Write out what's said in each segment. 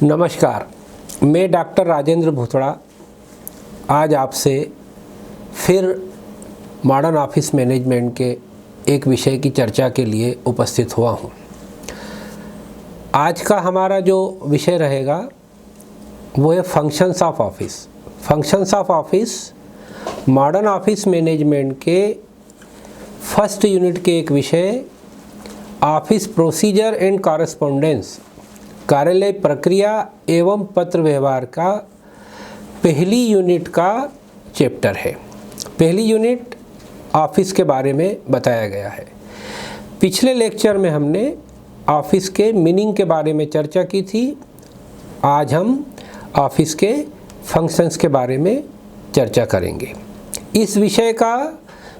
नमस्कार, मैं डॉक्टर राजेंद्र भूतड़ा आज आपसे फिर मॉडर्न ऑफिस मैनेजमेंट के एक विषय की चर्चा के लिए उपस्थित हुआ हूँ। आज का हमारा जो विषय रहेगा वो है functions of office. Functions of office modern office management के फर्स्ट यूनिट के एक विषय ऑफिस प्रोसीजर एंड कॉरेस्पोंडेंस, कार्यालय प्रक्रिया एवं पत्र व्यवहार का पहली यूनिट का चैप्टर है। पहली यूनिट ऑफिस के बारे में बताया गया है। पिछले लेक्चर में हमने ऑफिस के मीनिंग के बारे में चर्चा की थी। आज हम ऑफिस के फंक्शंस के बारे में चर्चा करेंगे। इस विषय का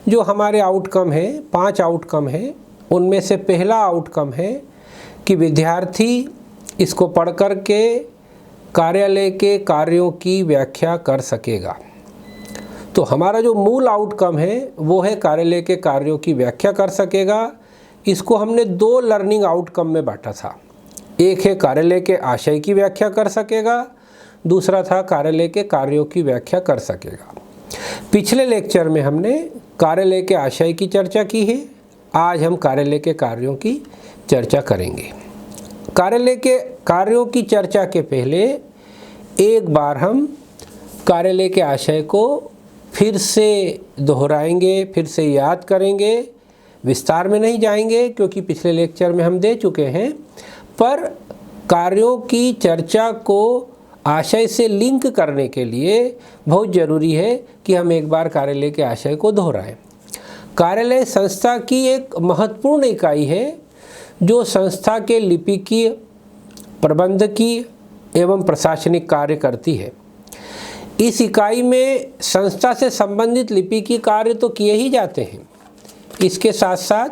जो हमारे आउटकम है, 5 आउटकम है, उनमें से पहला आउटकम है कि विद्यार्थी इसको पढ़ कर के कार्यालय के कार्यों की व्याख्या कर सकेगा। तो हमारा जो मूल आउटकम है वो है कार्यालय के कार्यों की व्याख्या कर सकेगा। इसको हमने 2 लर्निंग आउटकम में बांटा था। एक है कार्यालय के आशय की व्याख्या कर सकेगा, दूसरा था कार्यालय के कार्यों की व्याख्या कर सकेगा। पिछले लेक्चर में हमने कार्यालय के आशय की चर्चा की है। आज हम कार्यालय के कार्यों की चर्चा करेंगे। कार्यालय के कार्यों की चर्चा के पहले एक बार हम कार्यालय के आशय को फिर से दोहराएंगे, फिर से याद करेंगे। विस्तार में नहीं जाएंगे क्योंकि पिछले लेक्चर में हम दे चुके हैं, पर कार्यों की चर्चा को आशय से लिंक करने के लिए बहुत ज़रूरी है कि हम एक बार कार्यालय के आशय को दोहराएं। कार्यालय संस्था की एक महत्वपूर्ण इकाई है जो संस्था के लिपिकीय, प्रबंधकीय एवं प्रशासनिक कार्य करती है। इस इकाई में संस्था से संबंधित लिपिकीय कार्य तो किए ही जाते हैं, इसके साथ साथ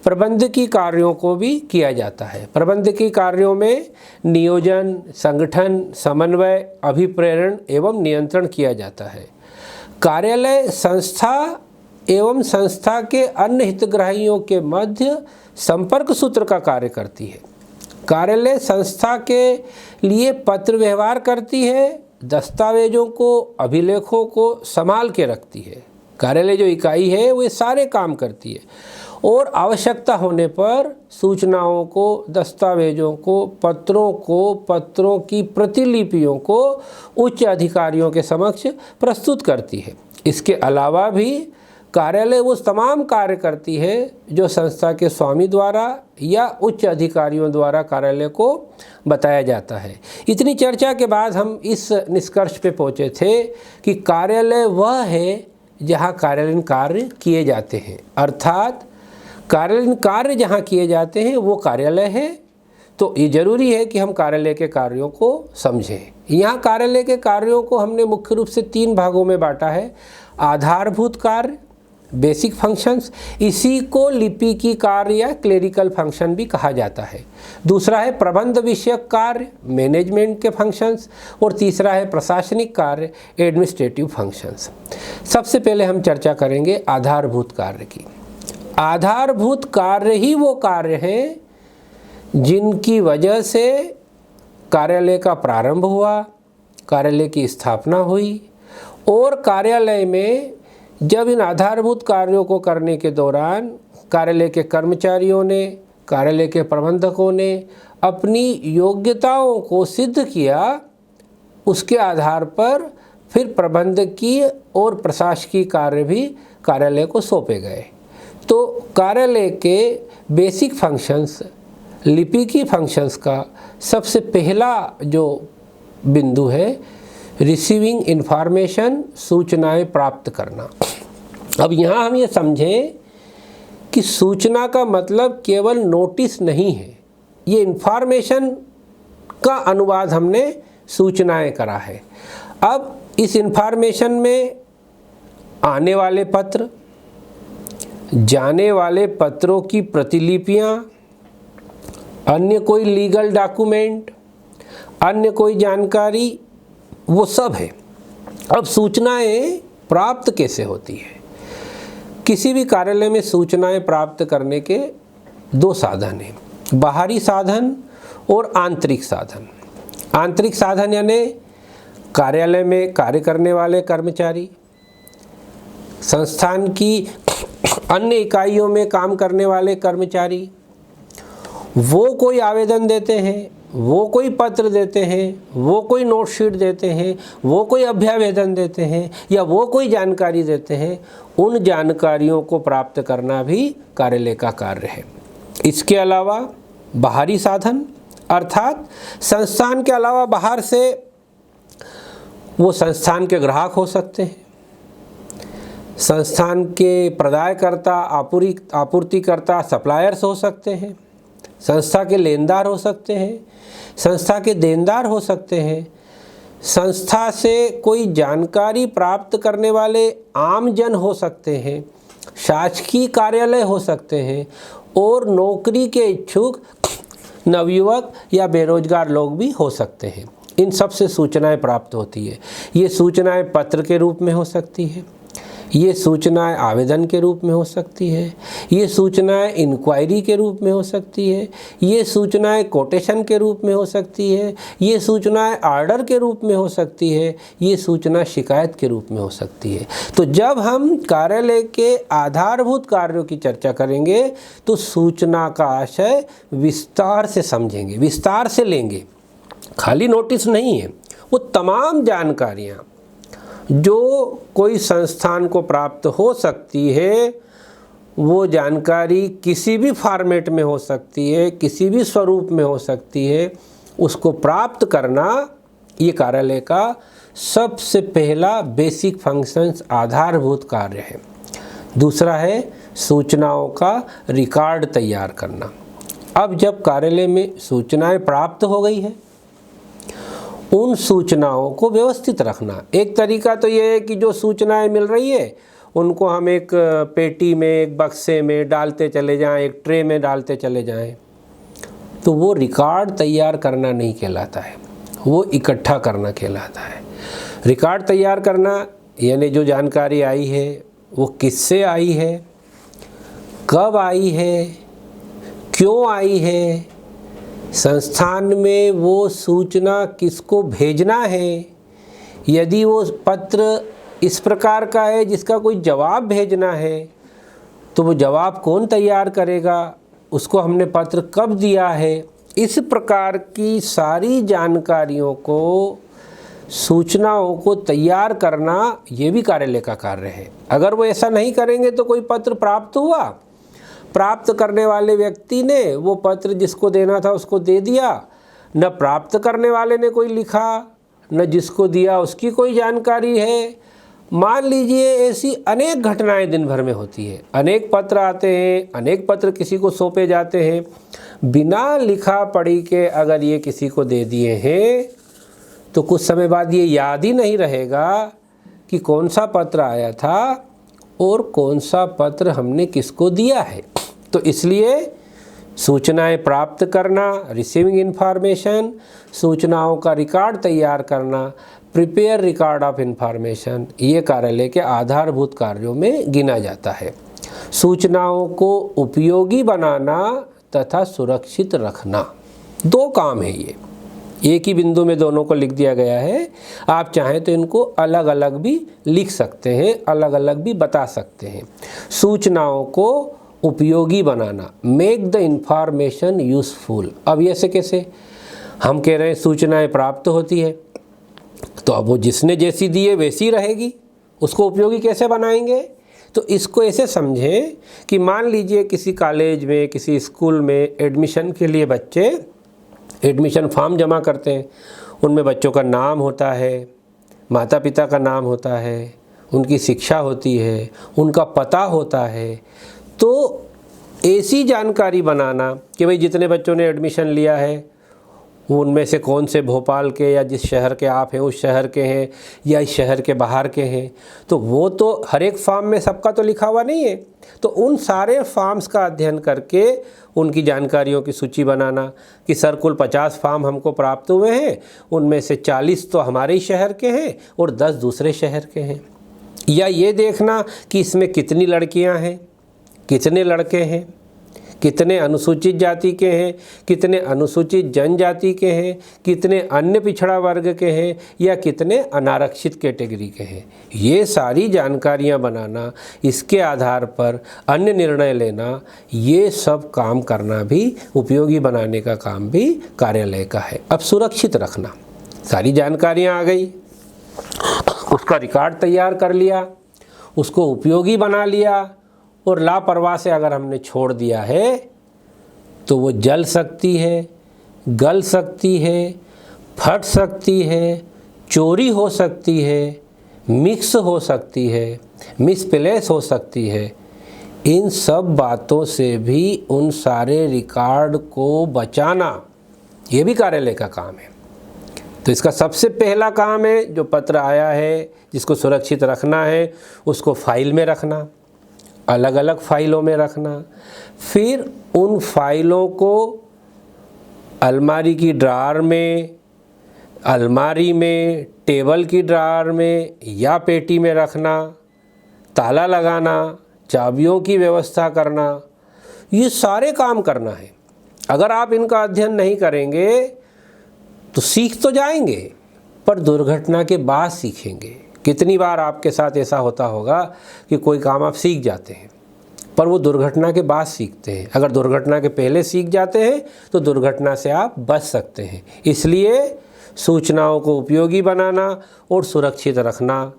प्रबंधकीय कार्यों को भी किया जाता है। प्रबंधकीय कार्यों में नियोजन, संगठन, समन्वय, अभिप्रेरण एवं नियंत्रण किया जाता है। कार्यालय संस्था एवं संस्था के अन्य हितग्राहियों के मध्य संपर्क सूत्र का कार्य करती है। कार्यालय संस्था के लिए पत्र व्यवहार करती है, दस्तावेजों को, अभिलेखों को संभाल के रखती है। कार्यालय जो इकाई है वो ये सारे काम करती है और आवश्यकता होने पर सूचनाओं को, दस्तावेजों को, पत्रों की प्रतिलिपियों को उच्च अधिकारियों के समक्ष प्रस्तुत करती है। इसके अलावा भी कार्यालय वो तमाम कार्य करती है जो संस्था के स्वामी द्वारा या उच्च अधिकारियों द्वारा कार्यालय को बताया जाता है। इतनी चर्चा के बाद हम इस निष्कर्ष पे पहुँचे थे कि कार्यालय वह है जहाँ कार्यालयीन कार्य किए जाते हैं, अर्थात कार्यालयीन कार्य जहाँ किए जाते हैं वो कार्यालय है। तो ये ज़रूरी है कि हम कार्यालय के कार्यों को समझें। यहाँ कार्यालय के कार्यों को हमने मुख्य रूप से 3 भागों में बांटा है। आधारभूत कार्य, बेसिक फंक्शंस, इसी को लिपिकीय कार्य या क्लेरिकल फंक्शन भी कहा जाता है। दूसरा है प्रबंध विषयक कार्य, मैनेजमेंट के फंक्शंस, और तीसरा है प्रशासनिक कार्य, एडमिनिस्ट्रेटिव फंक्शंस। सबसे पहले हम चर्चा करेंगे आधारभूत कार्य की। आधारभूत कार्य ही वो कार्य हैं जिनकी वजह से कार्यालय का प्रारंभ हुआ, कार्यालय की स्थापना हुई, और कार्यालय में जब इन आधारभूत कार्यों को करने के दौरान कार्यालय के कर्मचारियों ने, कार्यालय के प्रबंधकों ने अपनी योग्यताओं को सिद्ध किया, उसके आधार पर फिर प्रबंधकीय और प्रशासकीय कार्य भी कार्यालय को सौंपे गए। तो कार्यालय के बेसिक फंक्शंस, लिपिकीय फंक्शंस का सबसे पहला जो बिंदु है रिसीविंग इन्फॉर्मेशन, सूचनाएं प्राप्त करना। अब यहाँ हम ये समझें कि सूचना का मतलब केवल नोटिस नहीं है। ये इन्फॉर्मेशन का अनुवाद हमने सूचनाएं करा है। अब इस इन्फॉर्मेशन में आने वाले पत्र, जाने वाले पत्रों की प्रतिलिपियाँ, अन्य कोई लीगल डॉक्यूमेंट, अन्य कोई जानकारी, वो सब है। अब सूचनाएं प्राप्त कैसे होती है? किसी भी कार्यालय में सूचनाएं प्राप्त करने के 2 साधन हैं, बाहरी साधन और आंतरिक साधन। आंतरिक साधन यानी कार्यालय में कार्य करने वाले कर्मचारी, संस्थान की अन्य इकाइयों में काम करने वाले कर्मचारी, वो कोई आवेदन देते हैं, वो कोई पत्र देते हैं, वो कोई नोट शीट देते हैं, वो कोई अभ्यावेदन देते हैं या वो कोई जानकारी देते हैं, उन जानकारियों को प्राप्त करना भी कार्यालय का कार्य है। इसके अलावा बाहरी साधन अर्थात संस्थान के अलावा बाहर से वो संस्थान के ग्राहक हो सकते हैं, संस्थान के प्रदायकर्ता आपूर्तिकर्ता सप्लायर्स हो सकते हैं, संस्था के लेनदार हो सकते हैं, संस्था के देनदार हो सकते हैं, संस्था से कोई जानकारी प्राप्त करने वाले आम जन हो सकते हैं, शासकीय कार्यालय हो सकते हैं और नौकरी के इच्छुक नवयुवक या बेरोजगार लोग भी हो सकते हैं। इन सब से सूचनाएं प्राप्त होती है। ये सूचनाएं पत्र के रूप में हो सकती है, ये सूचनाएं आवेदन के रूप में हो सकती है, ये सूचनाएं इंक्वायरी के रूप में हो सकती है, ये सूचनाएं कोटेशन के रूप में हो सकती है, ये सूचनाएं ऑर्डर के रूप में हो सकती है, ये सूचना शिकायत के रूप में हो सकती है। तो जब हम कार्यालय के आधारभूत कार्यों की चर्चा करेंगे तो सूचना का आशय विस्तार से समझेंगे, विस्तार से लेंगे। खाली नोटिस नहीं है, वो तमाम जानकारियाँ जो कोई संस्थान को प्राप्त हो सकती है, वो जानकारी किसी भी फॉर्मेट में हो सकती है, किसी भी स्वरूप में हो सकती है, उसको प्राप्त करना ये कार्यालय का सबसे पहला बेसिक फंक्शंस आधारभूत कार्य है। दूसरा है सूचनाओं का रिकॉर्ड तैयार करना। अब जब कार्यालय में सूचनाएं प्राप्त हो गई है, उन सूचनाओं को व्यवस्थित रखना। एक तरीका तो ये है कि जो सूचनाएं मिल रही है उनको हम एक पेटी में, एक बक्से में डालते चले जाएं, एक ट्रे में डालते चले जाएं, तो वो रिकॉर्ड तैयार करना नहीं कहलाता है, वो इकट्ठा करना कहलाता है। रिकॉर्ड तैयार करना यानी जो जानकारी आई है वो किससे आई है, कब आई है, क्यों आई है, संस्थान में वो सूचना किसको भेजना है, यदि वो पत्र इस प्रकार का है जिसका कोई जवाब भेजना है तो वो जवाब कौन तैयार करेगा, उसको हमने पत्र कब दिया है। इस प्रकार की सारी जानकारियों को, सूचनाओं को तैयार करना ये भी कार्यालय का कार्य है। अगर वो ऐसा नहीं करेंगे तो कोई पत्र प्राप्त हुआ, प्राप्त करने वाले व्यक्ति ने वो पत्र जिसको देना था उसको दे दिया, न प्राप्त करने वाले ने कोई लिखा, न जिसको दिया उसकी कोई जानकारी है। मान लीजिए ऐसी अनेक घटनाएं दिन भर में होती है, अनेक पत्र आते हैं, अनेक पत्र किसी को सौंपे जाते हैं, बिना लिखा पढ़ी के अगर ये किसी को दे दिए हैं तो कुछ समय बाद ये याद ही नहीं रहेगा कि कौन सा पत्र आया था और कौन सा पत्र हमने किसको दिया है। तो इसलिए सूचनाएं प्राप्त करना, रिसीविंग इन्फॉर्मेशन, सूचनाओं का रिकॉर्ड तैयार करना, प्रिपेयर रिकॉर्ड ऑफ इन्फॉर्मेशन, ये कार्यालय के आधारभूत कार्यों में गिना जाता है। सूचनाओं को उपयोगी बनाना तथा सुरक्षित रखना, दो काम है ये, एक ही बिंदु में दोनों को लिख दिया गया है। आप चाहें तो इनको अलग अलग भी लिख सकते हैं, अलग अलग भी बता सकते हैं। सूचनाओं को उपयोगी बनाना, मेक द इंफॉर्मेशन यूज़फुल। अब ये से कैसे, हम कह रहे हैं सूचनाएं प्राप्त होती है तो अब वो जिसने जैसी दी है वैसी रहेगी, उसको उपयोगी कैसे बनाएंगे। तो इसको ऐसे समझें कि मान लीजिए किसी कॉलेज में, किसी स्कूल में एडमिशन के लिए बच्चे एडमिशन फॉर्म जमा करते हैं, उनमें बच्चों का नाम होता है, माता पिता का नाम होता है, उनकी शिक्षा होती है, उनका पता होता है। तो ऐसी जानकारी बनाना कि भाई जितने बच्चों ने एडमिशन लिया है उनमें से कौन से भोपाल के या जिस शहर के आप हैं उस शहर के हैं या इस शहर के बाहर के हैं, तो वो तो हर एक फॉर्म में सबका तो लिखा हुआ नहीं है। तो उन सारे फॉर्म्स का अध्ययन करके उनकी जानकारियों की सूची बनाना कि सर कुल 50 फॉर्म हमको प्राप्त हुए हैं, उनमें से 40 तो हमारे ही शहर के हैं और 10 दूसरे शहर के हैं। या ये देखना कि इसमें कितनी लड़कियां हैं, कितने लड़के हैं, कितने अनुसूचित जाति के हैं, कितने अनुसूचित जनजाति के हैं, कितने अन्य पिछड़ा वर्ग के हैं या कितने अनारक्षित कैटेगरी के हैं। ये सारी जानकारियां बनाना, इसके आधार पर अन्य निर्णय लेना, ये सब काम करना भी, उपयोगी बनाने का काम भी कार्यालय का है। अब सुरक्षित रखना, सारी जानकारियां आ गई, उसका रिकॉर्ड तैयार कर लिया, उसको उपयोगी बना लिया और लापरवाह से अगर हमने छोड़ दिया है तो वो जल सकती है, गल सकती है, फट सकती है, चोरी हो सकती है, मिक्स हो सकती है, मिसप्लेस हो सकती है। इन सब बातों से भी उन सारे रिकॉर्ड को बचाना, ये भी कार्यालय का काम है। तो इसका सबसे पहला काम है, जो पत्र आया है जिसको सुरक्षित रखना है, उसको फाइल में रखना, अलग अलग फाइलों में रखना। फिर उन फाइलों को अलमारी की ड्रार में, अलमारी में, टेबल की ड्रार में या पेटी में रखना, ताला लगाना, चाबियों की व्यवस्था करना, ये सारे काम करना है। अगर आप इनका अध्ययन नहीं करेंगे तो सीख तो जाएंगे पर दुर्घटना के बाद सीखेंगे। कितनी बार आपके साथ ऐसा होता होगा कि कोई काम आप सीख जाते हैं पर वो दुर्घटना के बाद सीखते हैं। अगर दुर्घटना के पहले सीख जाते हैं तो दुर्घटना से आप बच सकते हैं। इसलिए सूचनाओं को उपयोगी बनाना और सुरक्षित रखना,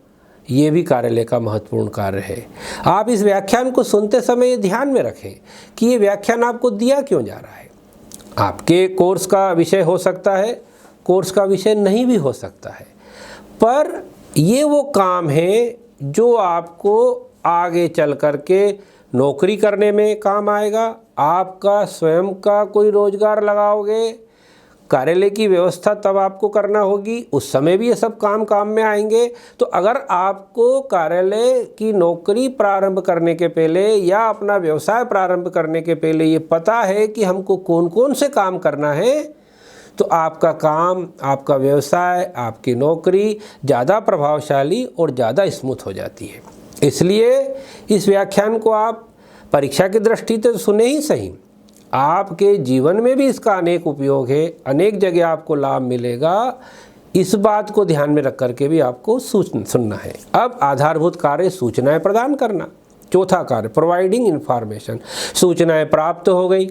ये भी कार्यालय का महत्वपूर्ण कार्य है। आप इस व्याख्यान को सुनते समय ये ध्यान में रखें कि ये व्याख्यान आपको दिया क्यों जा रहा है। आपके कोर्स का विषय हो सकता है, कोर्स का विषय नहीं भी हो सकता है, पर ये वो काम है जो आपको आगे चल कर के नौकरी करने में काम आएगा। आपका स्वयं का कोई रोजगार लगाओगे, कार्यालय की व्यवस्था तब आपको करना होगी, उस समय भी ये सब काम में आएंगे। तो अगर आपको कार्यालय की नौकरी प्रारंभ करने के पहले या अपना व्यवसाय प्रारंभ करने के पहले ये पता है कि हमको कौन कौन से काम करना है, तो आपका काम, आपका व्यवसाय, आपकी नौकरी ज़्यादा प्रभावशाली और ज़्यादा स्मूथ हो जाती है। इसलिए इस व्याख्यान को आप परीक्षा की दृष्टि से सुने ही सही, आपके जीवन में भी इसका अनेक उपयोग है, अनेक जगह आपको लाभ मिलेगा। इस बात को ध्यान में रख करके भी आपको सुनना है। अब आधारभूत कार्य सूचनाएं प्रदान करना। चौथा कार्य प्रोवाइडिंग इन्फॉर्मेशन। सूचनाएं प्राप्त हो गई,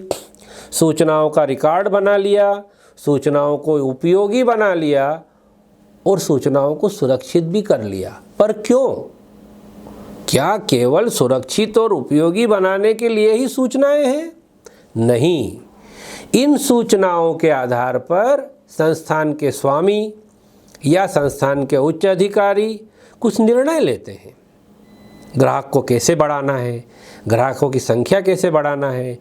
सूचनाओं का रिकॉर्ड बना लिया, सूचनाओं को उपयोगी बना लिया और सूचनाओं को सुरक्षित भी कर लिया। पर क्यों? क्या केवल सुरक्षित और उपयोगी बनाने के लिए ही सूचनाएं हैं? नहीं, इन सूचनाओं के आधार पर संस्थान के स्वामी या संस्थान के उच्च अधिकारी कुछ निर्णय लेते हैं। ग्राहक को कैसे बढ़ाना है, ग्राहकों की संख्या कैसे बढ़ाना है,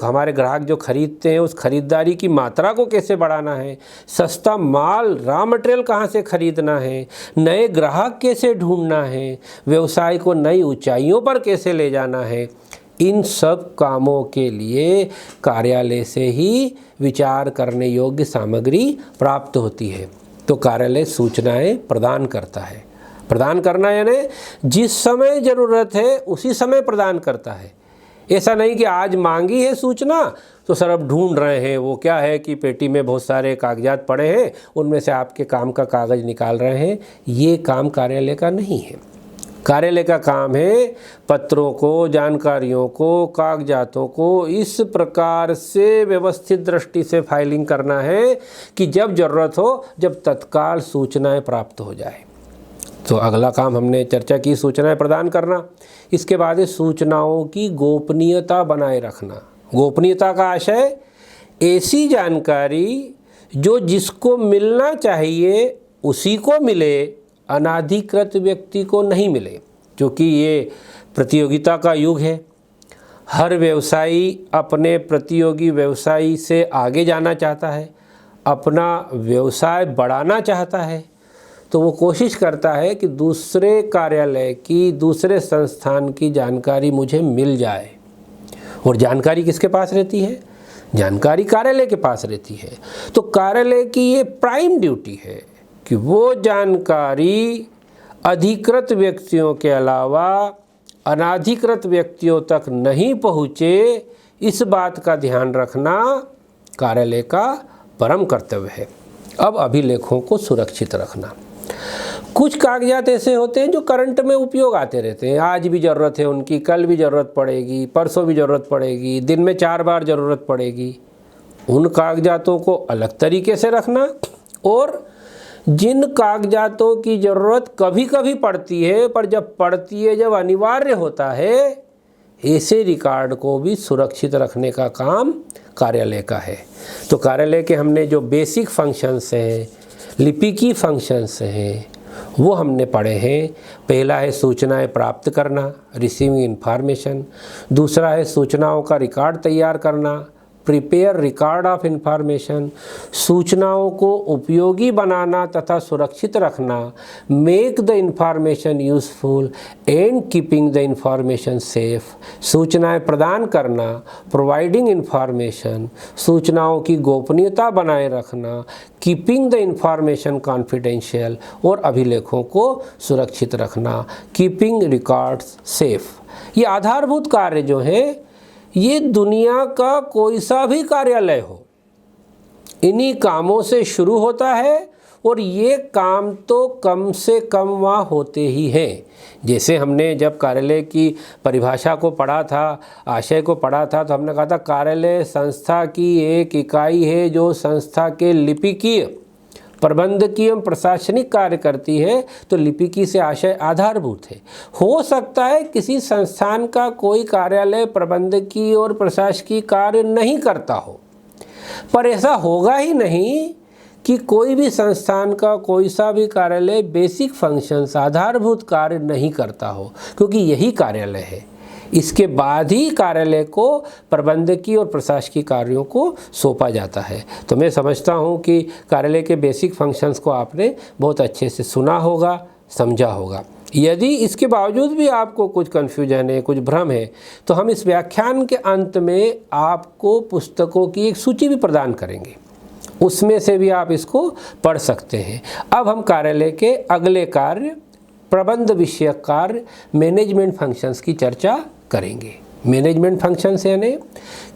हमारे ग्राहक जो खरीदते हैं उस खरीदारी की मात्रा को कैसे बढ़ाना है, सस्ता माल, रॉ मटेरियल कहाँ से खरीदना है, नए ग्राहक कैसे ढूंढना है, व्यवसाय को नई ऊंचाइयों पर कैसे ले जाना है। इन सब कामों के लिए कार्यालय से ही विचार करने योग्य सामग्री प्राप्त होती है। तो कार्यालय सूचनाएं प्रदान करता है। प्रदान करना यानी जिस समय ज़रूरत है उसी समय प्रदान करता है। ऐसा नहीं कि आज मांगी है सूचना तो सर अब ढूंढ रहे हैं, वो क्या है कि पेटी में बहुत सारे कागजात पड़े हैं, उनमें से आपके काम का कागज़ निकाल रहे हैं। ये काम कार्यालय का नहीं है। कार्यालय का काम है पत्रों को, जानकारियों को, कागजातों को इस प्रकार से व्यवस्थित दृष्टि से फाइलिंग करना है कि जब ज़रूरत हो, जब तत्काल सूचनाएं प्राप्त हो जाए। तो अगला काम हमने चर्चा की, सूचनाएं प्रदान करना। इसके बाद सूचनाओं की गोपनीयता बनाए रखना। गोपनीयता का आशय ऐसी जानकारी जो जिसको मिलना चाहिए उसी को मिले, अनाधिकृत व्यक्ति को नहीं मिले। क्योंकि ये प्रतियोगिता का युग है, हर व्यवसायी अपने प्रतियोगी व्यवसायी से आगे जाना चाहता है, अपना व्यवसाय बढ़ाना चाहता है। तो वो कोशिश करता है कि दूसरे कार्यालय की, दूसरे संस्थान की जानकारी मुझे मिल जाए। और जानकारी किसके पास रहती है? जानकारी कार्यालय के पास रहती है। तो कार्यालय की ये प्राइम ड्यूटी है कि वो जानकारी अधिकृत व्यक्तियों के अलावा अनाधिकृत व्यक्तियों तक नहीं पहुँचे, इस बात का ध्यान रखना कार्यालय का परम कर्तव्य है। अब अभिलेखों को सुरक्षित रखना। कुछ कागजात ऐसे होते हैं जो करंट में उपयोग आते रहते हैं, आज भी ज़रूरत है उनकी, कल भी ज़रूरत पड़ेगी, परसों भी ज़रूरत पड़ेगी, दिन में 4 बार ज़रूरत पड़ेगी। उन कागजातों को अलग तरीके से रखना, और जिन कागजातों की ज़रूरत कभी कभी पड़ती है, पर जब पड़ती है, जब अनिवार्य होता है, ऐसे रिकॉर्ड को भी सुरक्षित रखने का काम कार्यालय का है। तो कार्यालय के हमने जो बेसिक फंक्शंस हैं, लिपिकी फंक्शंस हैं, वो हमने पढ़े हैं। पहला है सूचनाएं प्राप्त करना, रिसीविंग इन्फॉर्मेशन। दूसरा है सूचनाओं का रिकॉर्ड तैयार करना, प्रिपेयर रिकॉर्ड ऑफ इंफॉर्मेशन। सूचनाओं को उपयोगी बनाना तथा सुरक्षित रखना, make the information useful and keeping the information safe. सूचनाएं प्रदान करना, प्रोवाइडिंग इंफॉर्मेशन। सूचनाओं की गोपनीयता बनाए रखना, कीपिंग द इंफॉर्मेशन कॉन्फिडेंशियल। और अभिलेखों को सुरक्षित रखना, कीपिंग रिकॉर्ड्स सेफ। ये आधारभूत कार्य जो हैं, ये दुनिया का कोई सा भी कार्यालय हो, इन्हीं कामों से शुरू होता है, और ये काम तो कम से कम वहाँ होते ही हैं। जैसे हमने जब कार्यालय की परिभाषा को पढ़ा था, आशय को पढ़ा था, तो हमने कहा था कार्यालय संस्था की एक इकाई है जो संस्था के लिपिकीय, प्रबंधकीय एवं प्रशासनिक कार्य करती है। तो लिपिकी से आशय आधारभूत है। हो सकता है किसी संस्थान का कोई कार्यालय प्रबंधकीय और प्रशासकीय कार्य नहीं करता हो, पर ऐसा होगा ही नहीं कि कोई भी संस्थान का कोई सा भी कार्यालय बेसिक फंक्शंस, आधारभूत कार्य नहीं करता हो, क्योंकि यही कार्यालय है। इसके बाद ही कार्यालय को प्रबंधकीय और प्रशासकीय कार्यों को सौंपा जाता है। तो मैं समझता हूँ कि कार्यालय के बेसिक फंक्शंस को आपने बहुत अच्छे से सुना होगा, समझा होगा। यदि इसके बावजूद भी आपको कुछ कन्फ्यूजन है, कुछ भ्रम है, तो हम इस व्याख्यान के अंत में आपको पुस्तकों की एक सूची भी प्रदान करेंगे, उसमें से भी आप इसको पढ़ सकते हैं। अब हम कार्यालय के अगले कार्य, प्रबंध विषयक कार्य, मैनेजमेंट फंक्शंस की चर्चा करेंगे। मैनेजमेंट फंक्शंस यानी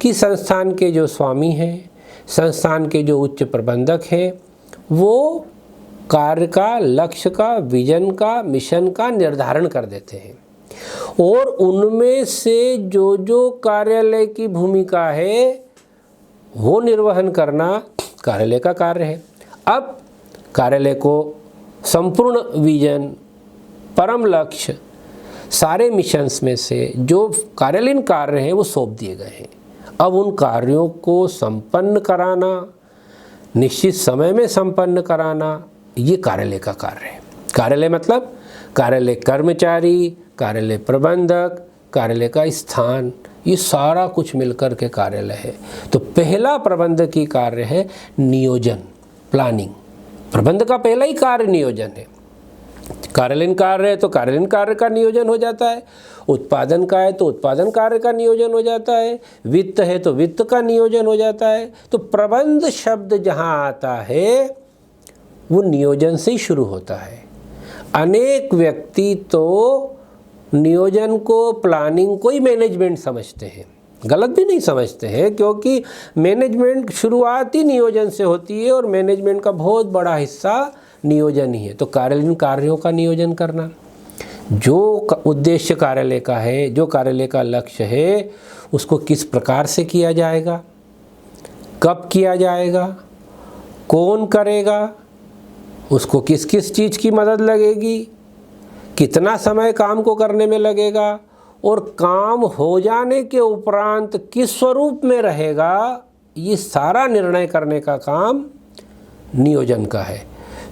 कि संस्थान के जो स्वामी हैं, संस्थान के जो उच्च प्रबंधक हैं, वो कार्य का, लक्ष्य का, विजन का, मिशन का निर्धारण कर देते हैं, और उनमें से जो जो कार्यालय की भूमिका है वो निर्वहन करना कार्यालय का कार्य है। अब कार्यालय को संपूर्ण विजन, परम लक्ष्य, सारे मिशंस में से जो कार्यालयीन कार्य हैं वो सौंप दिए गए हैं। अब उन कार्यों को संपन्न कराना, निश्चित समय में संपन्न कराना, ये कार्यालय का कार्य है। कार्यालय मतलब कार्यालय कर्मचारी, कार्यालय प्रबंधक, कार्यालय का स्थान, ये सारा कुछ मिलकर के कार्यालय है। तो पहला प्रबंधकीय कार्य है नियोजन, प्लानिंग। प्रबंध का पहला ही कार्य नियोजन है। कार्यालयीन कार्य है तो कार्यालयीन कार्य का नियोजन हो जाता है, उत्पादन का है तो उत्पादन कार्य का नियोजन हो जाता है, वित्त है तो वित्त का नियोजन हो जाता है। तो प्रबंध शब्द जहाँ आता है वो नियोजन से ही शुरू होता है। अनेक व्यक्ति तो नियोजन को, प्लानिंग को ही मैनेजमेंट समझते हैं। गलत भी नहीं समझते हैं, क्योंकि मैनेजमेंट शुरुआत ही नियोजन से होती है और मैनेजमेंट का बहुत बड़ा हिस्सा नियोजन ही है। तो कार्यालयीन कार्यों का नियोजन करना, जो उद्देश्य कार्यालय का है, जो कार्यालय का लक्ष्य है, उसको किस प्रकार से किया जाएगा, कब किया जाएगा, कौन करेगा, उसको किस किस चीज़ की मदद लगेगी, कितना समय काम को करने में लगेगा, और काम हो जाने के उपरांत किस स्वरूप में रहेगा, ये सारा निर्णय करने का काम नियोजन का है।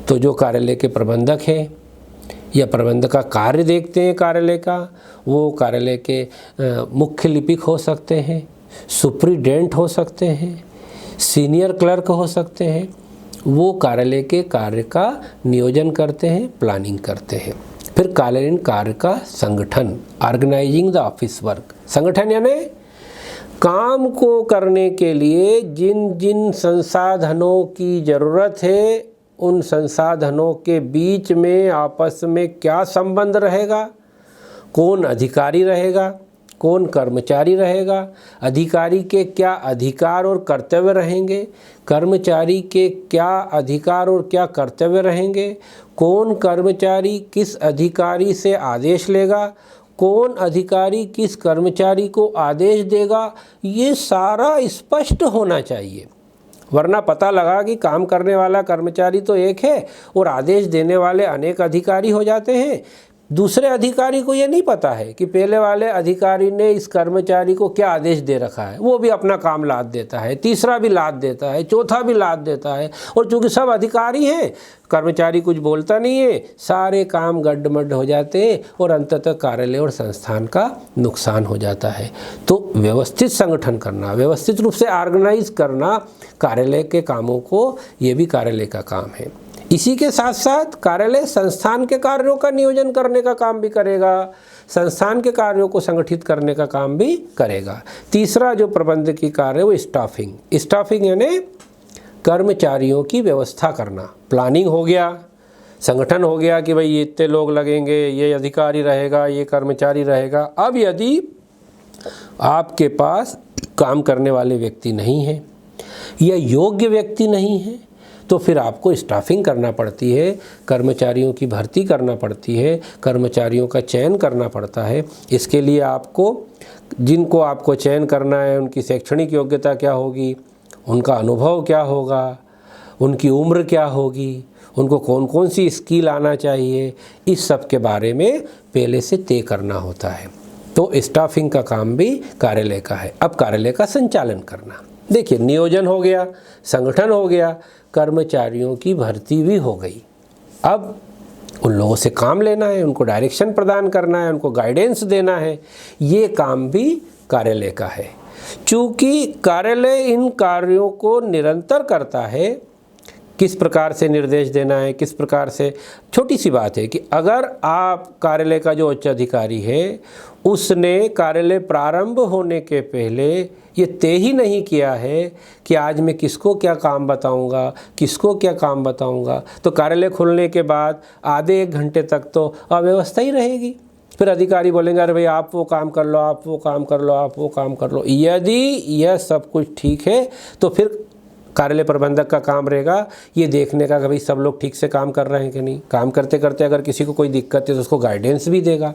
तो जो कार्यालय के प्रबंधक हैं या प्रबंधक का कार्य देखते हैं कार्यालय का, वो कार्यालय के मुख्य लिपिक हो सकते हैं, सुप्रिटेंडेंट हो सकते हैं, सीनियर क्लर्क हो सकते हैं। वो कार्यालय के कार्य का नियोजन करते हैं, प्लानिंग करते हैं। फिर कार्यालयीन कार्य का संगठन, ऑर्गेनाइजिंग द ऑफिस वर्क। संगठन यानी काम को करने के लिए जिन जिन संसाधनों की ज़रूरत है, उन संसाधनों के बीच में आपस में क्या संबंध रहेगा, कौन अधिकारी रहेगा, कौन कर्मचारी रहेगा, अधिकारी के क्या अधिकार और कर्तव्य रहेंगे, कर्मचारी के क्या अधिकार और क्या कर्तव्य रहेंगे, कौन कर्मचारी किस अधिकारी से आदेश लेगा, कौन अधिकारी किस कर्मचारी को आदेश देगा, ये सारा स्पष्ट होना चाहिए। वरना पता लगा कि काम करने वाला कर्मचारी तो एक है और आदेश देने वाले अनेक अधिकारी हो जाते हैं। दूसरे अधिकारी को ये नहीं पता है कि पहले वाले अधिकारी ने इस कर्मचारी को क्या आदेश दे रखा है, वो भी अपना काम लाद देता है, तीसरा भी लाद देता है, चौथा भी लाद देता है, और चूँकि सब अधिकारी हैं, कर्मचारी कुछ बोलता नहीं है, सारे काम गड्ढमड्ढ हो जाते हैं और अंततः कार्यालय और संस्थान का नुकसान हो जाता है। तो व्यवस्थित संगठन करना, व्यवस्थित रूप से ऑर्गेनाइज करना कार्यालय के कामों को, ये भी कार्यालय का काम है। इसी के साथ साथ कार्यालय संस्थान के कार्यों का नियोजन करने का काम भी करेगा, संस्थान के कार्यों को संगठित करने का काम भी करेगा। तीसरा जो प्रबंधकीय कार्य है वो स्टाफिंग यानी कर्मचारियों की व्यवस्था करना। प्लानिंग हो गया, संगठन हो गया कि भाई ये इतने लोग लगेंगे, ये अधिकारी रहेगा, ये कर्मचारी रहेगा। अब यदि आपके पास काम करने वाले व्यक्ति नहीं हैं या योग्य व्यक्ति नहीं है, तो फिर आपको स्टाफिंग करना पड़ती है, कर्मचारियों की भर्ती करना पड़ती है, कर्मचारियों का चयन करना पड़ता है। इसके लिए आपको जिनको आपको चयन करना है उनकी शैक्षणिक योग्यता क्या होगी, उनका अनुभव क्या होगा, उनकी उम्र क्या होगी, उनको कौन कौन सी स्किल आना चाहिए, इस सब के बारे में पहले से तय करना होता है। तो स्टाफिंग का काम भी कार्यालय का है। अब कार्यालय का संचालन करना, देखिए नियोजन हो गया, संगठन हो गया, कर्मचारियों की भर्ती भी हो गई। अब उन लोगों से काम लेना है, उनको डायरेक्शन प्रदान करना है, उनको गाइडेंस देना है, ये काम भी कार्यालय का है। चूँकि कार्यालय इन कार्यों को निरंतर करता है, किस प्रकार से निर्देश देना है, किस प्रकार से, छोटी सी बात है कि अगर आप कार्यालय का जो उच्च अधिकारी है उसने कार्यालय प्रारंभ होने के पहले ये तय ही नहीं किया है कि आज मैं किसको क्या काम बताऊंगा, किसको क्या काम बताऊंगा, तो कार्यालय खुलने के बाद आधे एक घंटे तक तो अव्यवस्था ही रहेगी। फिर अधिकारी बोलेंगे अरे भाई आप वो काम कर लो, आप वो काम कर लो, आप वो काम कर लो। यदि यह सब कुछ ठीक है तो फिर कार्यालय प्रबंधक का काम रहेगा ये देखने का कि भाई सब लोग ठीक से काम कर रहे हैं कि नहीं। काम करते करते अगर किसी को कोई दिक्कत है तो उसको गाइडेंस भी देगा।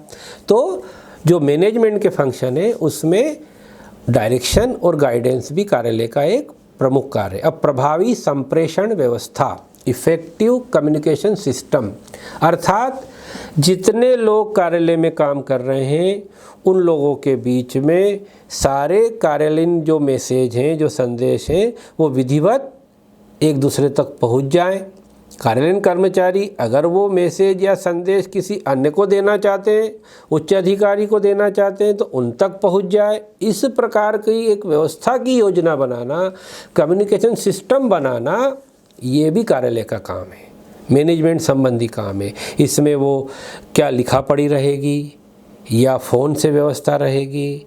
तो जो मैनेजमेंट के फंक्शन है उसमें डायरेक्शन और गाइडेंस भी कार्यालय का एक प्रमुख कार्य है। अब प्रभावी संप्रेषण व्यवस्था, इफेक्टिव कम्युनिकेशन सिस्टम, अर्थात जितने लोग कार्यालय में काम कर रहे हैं उन लोगों के बीच में सारे कार्यालयीन जो मैसेज हैं, जो संदेश हैं, वो विधिवत एक दूसरे तक पहुंच जाएं। कार्यालयीन कर्मचारी अगर वो मैसेज या संदेश किसी अन्य को देना चाहते हैं, उच्च अधिकारी को देना चाहते हैं, तो उन तक पहुंच जाए। इस प्रकार की एक व्यवस्था की योजना बनाना, कम्युनिकेशन सिस्टम बनाना, ये भी कार्यालय का काम है, मैनेजमेंट संबंधी काम है। इसमें वो क्या लिखा पढ़ी रहेगी या फ़ोन से व्यवस्था रहेगी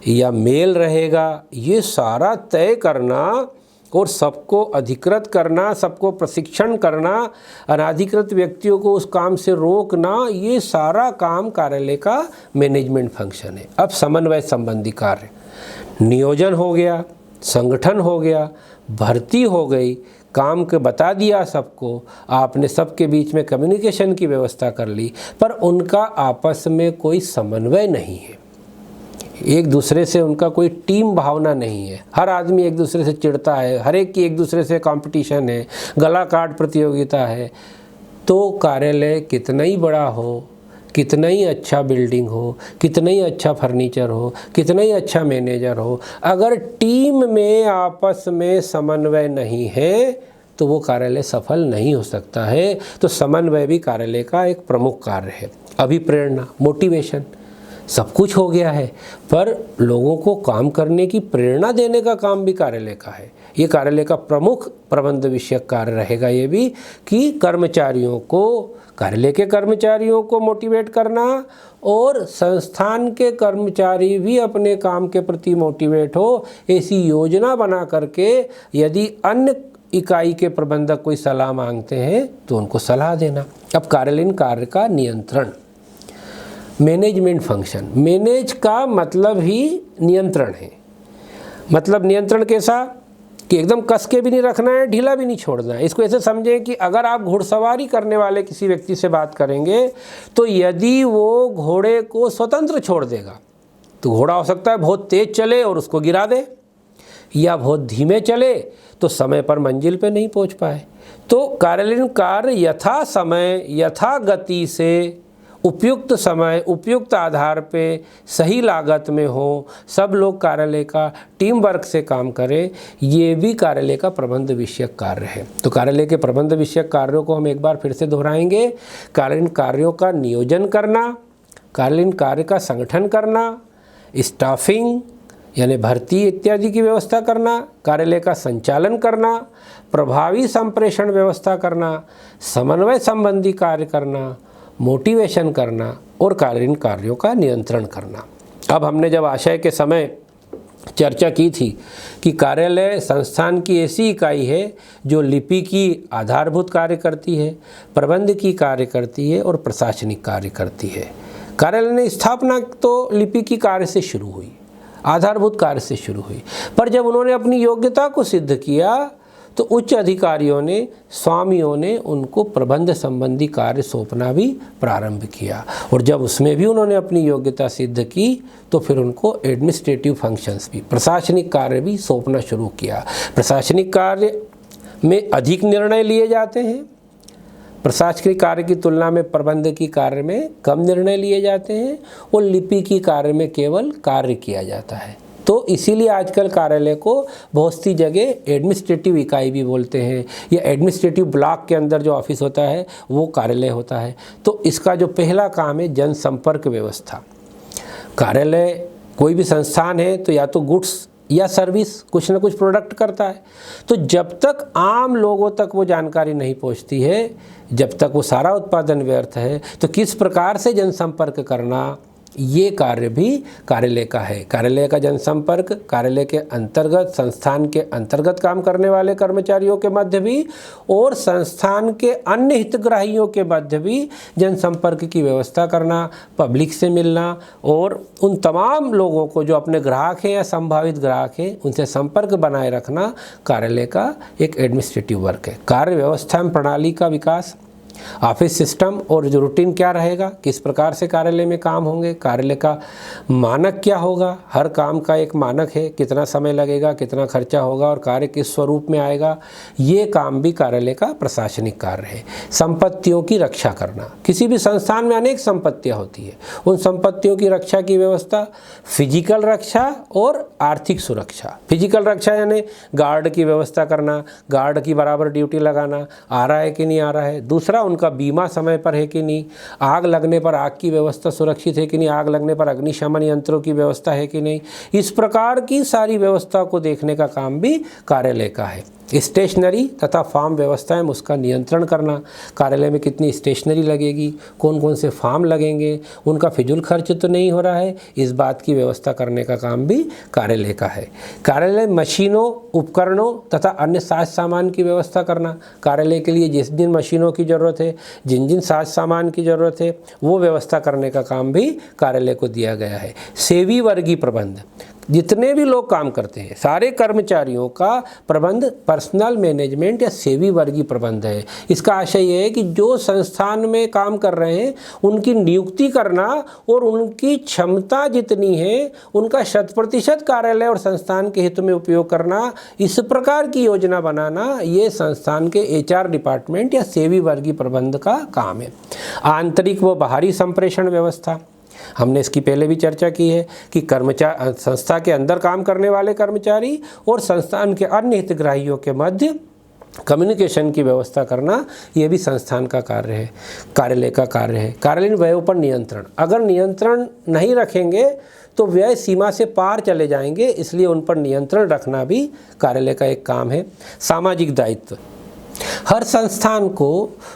या मेल रहेगा, ये सारा तय करना और सबको अधिकृत करना, सबको प्रशिक्षण करना, अनाधिकृत व्यक्तियों को उस काम से रोकना, ये सारा काम कार्यालय का मैनेजमेंट फंक्शन है। अब समन्वय संबंधी कार्य, नियोजन हो गया, संगठन हो गया, भर्ती हो गई, काम के बता दिया सबको, आपने सबके बीच में कम्युनिकेशन की व्यवस्था कर ली, पर उनका आपस में कोई समन्वय नहीं है, एक दूसरे से उनका कोई टीम भावना नहीं है। हर आदमी एक दूसरे से चिढ़ता है, हर एक की एक दूसरे से कंपटीशन है, गला काट प्रतियोगिता है। तो कार्यालय कितना ही बड़ा हो, कितना ही अच्छा बिल्डिंग हो, कितना ही अच्छा फर्नीचर हो, कितना ही अच्छा मैनेजर हो, अगर टीम में आपस में समन्वय नहीं है तो वो कार्यालय सफल नहीं हो सकता है। तो समन्वय भी कार्यालय का एक प्रमुख कार्य है। अभिप्रेरणा, मोटिवेशन, सब कुछ हो गया है, पर लोगों को काम करने की प्रेरणा देने का काम भी कार्यालय का है। ये कार्यालय का प्रमुख प्रबंध विषयक कार्य रहेगा ये भी, कि कर्मचारियों को, कार्यालय के कर्मचारियों को मोटिवेट करना और संस्थान के कर्मचारी भी अपने काम के प्रति मोटिवेट हो, ऐसी योजना बना करके यदि अन्य इकाई के प्रबंधक कोई सलाह मांगते हैं तो उनको सलाह देना। अब कार्यालयीन कार्य का नियंत्रण, मैनेजमेंट फंक्शन, मैनेज का मतलब ही नियंत्रण है। मतलब नियंत्रण कैसा कि एकदम कस के भी नहीं रखना है, ढीला भी नहीं छोड़ना है। इसको ऐसे समझें कि अगर आप घुड़सवारी करने वाले किसी व्यक्ति से बात करेंगे तो यदि वो घोड़े को स्वतंत्र छोड़ देगा तो घोड़ा हो सकता है बहुत तेज चले और उसको गिरा दे, या बहुत धीमे चले तो समय पर मंजिल पे नहीं पहुंच पाए। तो कार्यालयीन कार्य यथा समय यथा गति से उपयुक्त समय उपयुक्त आधार पे सही लागत में हो, सब लोग कार्यालय का टीम वर्क से काम करें, ये भी कार्यालय का प्रबंध विषयक कार्य है। तो कार्यालय के प्रबंध विषयक कार्यों को हम एक बार फिर से दोहराएंगे। कार्यालयीन कार्यों का नियोजन करना, कार्यालयीन कार्य का संगठन करना, स्टाफिंग यानी भर्ती इत्यादि की व्यवस्था करना, कार्यालय का संचालन करना, प्रभावी संप्रेषण व्यवस्था करना, समन्वय संबंधी कार्य करना, मोटिवेशन करना और कार्यालयीन कार्यों का नियंत्रण करना। अब हमने जब आशय के समय चर्चा की थी कि कार्यालय संस्थान की ऐसी इकाई है जो लिपि की आधारभूत कार्य करती है, प्रबंध की कार्य करती है और प्रशासनिक कार्य करती है। कार्यालय ने स्थापना तो लिपि की कार्य से शुरू हुई, आधारभूत कार्य से शुरू हुई, पर जब उन्होंने अपनी योग्यता को सिद्ध किया तो उच्च अधिकारियों ने, स्वामियों ने उनको प्रबंध संबंधी कार्य सौंपना भी प्रारंभ किया। और जब उसमें भी उन्होंने अपनी योग्यता सिद्ध की तो फिर उनको एडमिनिस्ट्रेटिव फंक्शंस भी, प्रशासनिक कार्य भी सौंपना शुरू किया। प्रशासनिक कार्य में अधिक निर्णय लिए जाते हैं, प्रशासनिक कार्य की तुलना में प्रबंध की कार्य में कम निर्णय लिए जाते हैं और लिपि की कार्य में केवल कार्य किया जाता है। तो इसीलिए आजकल कार्यालय को बहुत सी जगह एडमिनिस्ट्रेटिव इकाई भी बोलते हैं, या एडमिनिस्ट्रेटिव ब्लॉक के अंदर जो ऑफिस होता है वो कार्यालय होता है। तो इसका जो पहला काम है जनसंपर्क व्यवस्था। कार्यालय कोई भी संस्थान है तो या तो गुड्स या सर्विस, कुछ ना कुछ प्रोडक्ट करता है। तो जब तक आम लोगों तक वो जानकारी नहीं पहुंचती है, जब तक वो सारा उत्पादन व्यर्थ है, तो किस प्रकार से जनसंपर्क करना, ये कार्य भी कार्यालय का है। कार्यालय का जनसंपर्क कार्यालय के अंतर्गत, संस्थान के अंतर्गत काम करने वाले कर्मचारियों के मध्य भी और संस्थान के अन्य हितग्राहियों के मध्य भी जनसंपर्क की व्यवस्था करना, पब्लिक से मिलना और उन तमाम लोगों को जो अपने ग्राहक हैं या संभावित ग्राहक हैं उनसे संपर्क बनाए रखना कार्यालय का एक एडमिनिस्ट्रेटिव वर्क है। कार्य व्यवस्था में प्रणाली का विकास, ऑफिस सिस्टम और जो रूटीन क्या रहेगा, किस प्रकार से कार्यालय में काम होंगे, कार्यालय का मानक क्या होगा, हर काम का एक मानक है, कितना समय लगेगा, कितना खर्चा होगा और कार्य किस स्वरूप में आएगा, ये काम भी कार्यालय का प्रशासनिक कार्य है। संपत्तियों की रक्षा करना, किसी भी संस्थान में अनेक संपत्तियां होती है, उन संपत्तियों की रक्षा की व्यवस्था, फिजिकल रक्षा और आर्थिक सुरक्षा। फिजिकल रक्षा यानी गार्ड की व्यवस्था करना, गार्ड की बराबर ड्यूटी लगाना, आ रहा है कि नहीं आ रहा है। दूसरा, उनका बीमा समय पर है कि नहीं, आग लगने पर आग की व्यवस्था सुरक्षित है कि नहीं, आग लगने पर अग्निशमन यंत्रों की व्यवस्था है कि नहीं, इस प्रकार की सारी व्यवस्था को देखने का काम भी कार्यालय का है। स्टेशनरी तथा फार्म व्यवस्था में उसका नियंत्रण करना, कार्यालय में कितनी स्टेशनरी लगेगी, कौन कौन से फार्म लगेंगे, उनका फिजूल खर्च तो नहीं हो रहा है, इस बात की व्यवस्था करने का काम भी कार्यालय का है। कार्यालय मशीनों, उपकरणों तथा अन्य साज सामान की व्यवस्था करना, कार्यालय के लिए जिस जिन मशीनों की ज़रूरत है, जिन जिन साज सामान की ज़रूरत है वो व्यवस्था करने का काम भी कार्यालय को दिया गया है। सेवी वर्गीय प्रबंध, जितने भी लोग काम करते हैं सारे कर्मचारियों का प्रबंध पर्सनल मैनेजमेंट या सेवी वर्गीय प्रबंध है। इसका आशय ये है कि जो संस्थान में काम कर रहे हैं उनकी नियुक्ति करना और उनकी क्षमता जितनी है उनका 100% कार्यालय और संस्थान के हित में उपयोग करना, इस प्रकार की योजना बनाना, ये संस्थान के HR डिपार्टमेंट या सेवी वर्गीय प्रबंध का काम है। आंतरिक व बाहरी संप्रेषण व्यवस्था, हमने इसकी पहले भी चर्चा की है कि कर्मचारी, संस्था के अंदर काम करने वाले कर्मचारी और संस्थान के अन्य हितग्राहियों के मध्य कम्युनिकेशन की व्यवस्था करना, ये भी संस्थान का कार्य है, कार्यालय का कार्य है। कार्यालयीन व्ययों पर नियंत्रण, अगर नियंत्रण नहीं रखेंगे तो व्यय सीमा से पार चले जाएंगे, इसलिए उन पर नियंत्रण रखना भी कार्यालय का एक काम है। सामाजिक दायित्व, हर संस्थान को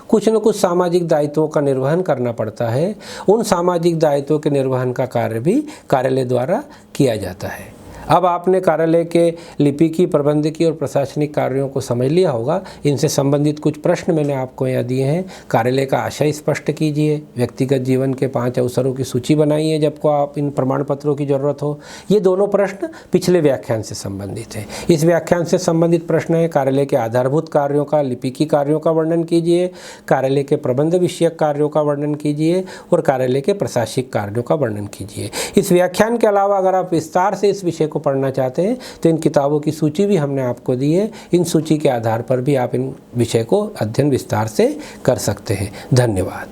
कुछ न कुछ सामाजिक दायित्वों का निर्वहन करना पड़ता है, उन सामाजिक दायित्वों के निर्वहन का कार्य भी कार्यालय द्वारा किया जाता है। अब आपने कार्यालय के लिपिकी, प्रबंधकीय और प्रशासनिक कार्यों को समझ लिया होगा। इनसे संबंधित कुछ प्रश्न मैंने आपको यहाँ दिए हैं। कार्यालय का आशय स्पष्ट कीजिए, व्यक्तिगत जीवन के 5 अवसरों की सूची बनाइए जबको आप इन प्रमाण पत्रों की ज़रूरत हो। ये दोनों प्रश्न पिछले व्याख्यान से संबंधित है। इस व्याख्यान से संबंधित प्रश्न है, कार्यालय के आधारभूत कार्यों का, लिपिकी कार्यों का वर्णन कीजिए, कार्यालय के प्रबंध विषयक कार्यों का वर्णन कीजिए और कार्यालय के प्रशासनिक कार्यों का वर्णन कीजिए। इस व्याख्यान के अलावा अगर आप विस्तार से इस विषय को पढ़ना चाहते हैं तो इन किताबों की सूची भी हमने आपको दी है। इन सूची के आधार पर भी आप इन विषय को अध्ययन विस्तार से कर सकते हैं। धन्यवाद।